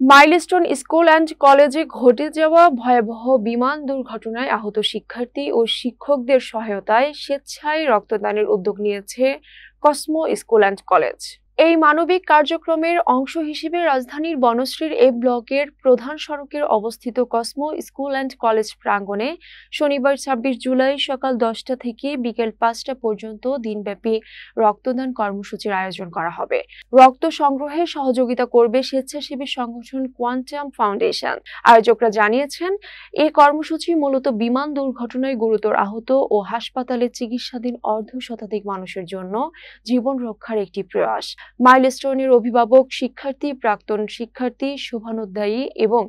Milestone school and কলেজে ঘটে যাওয়া ভয়াবহ বিমান দুর্ঘটনায় আহত শিক্ষার্থী ও শিক্ষকদের সহায়তায় স্বেচ্ছায় রক্তদানের উদ্যোগ নিয়েছে কসমো স্কুল অ্যান্ড কলেজ। এই মানবিক কার্যক্রমের অংশ হিসেবে রাজধানীর বনশ্রীর এ ব্লকের প্রধান সড়কের অবস্থিত কসমো স্কুল অ্যান্ড কলেজ প্রাঙ্গণে শনিবার ২৬ জুলাই সকাল ১০টা থেকে বিকেল ৫টা পর্যন্ত দিনব্যাপী রক্তদান কর্মসূচির আয়োজন করা হবে। রক্ত সংগ্রহে সহযোগিতা করবে স্বেচ্ছাসেবী সংগঠন কোয়ান্টাম ফাউন্ডেশন। আয়োজকরা জানিয়েছেন, এই কর্মসূচি মূলত বিমান দুর্ঘটনায় গুরুতর আহত ও হাসপাতালে চিকিৎসাধীন অর্ধশতাধিক মানুষের জন্য জীবন রক্ষার একটি প্রয়াস। মাইলস্টোনের অভিভাবক, শিক্ষার্থী, প্রাক্তন শিক্ষার্থী, শুভানুধ্যায়ী এবং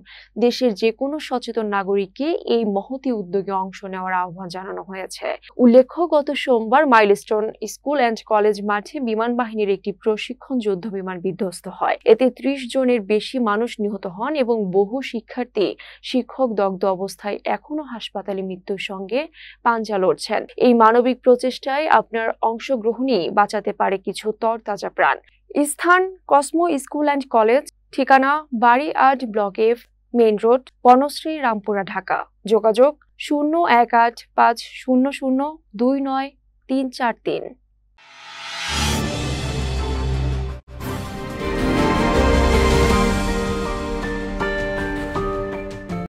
দেশের যে কোনো সচেতন নাগরিককে এই মহতী উদ্যোগে অংশ নেওয়ার আহ্বান জানানো হয়েছে। উল্লেখ্য, গত সোমবার মাইলস্টোন স্কুল অ্যান্ড কলেজ মাঠে বিমান বাহিনীর একটি প্রশিক্ষণ যুদ্ধ বিমান বিধ্বস্ত হয়। এতে ৩০ জনের বেশি মানুষ নিহত হন এবং বহু শিক্ষার্থী, শিক্ষক দগ্ধ অবস্থায় এখনো হাসপাতালে মৃত্যুর সঙ্গে পাঞ্জা লড়ছেন। এই মানবিক প্রচেষ্টায় আপনার অংশগ্রহণই বাঁচাতে পারে কিছু তরতাজা প্রাণ। স্থান: কসমো স্কুল অ্যান্ড কলেজ। ঠিকানা: বাড়িআট block F, main road, Banasree, Rampura, Dhaka. যোগাযোগ: ০১৮৫০০২৯৩৪৩।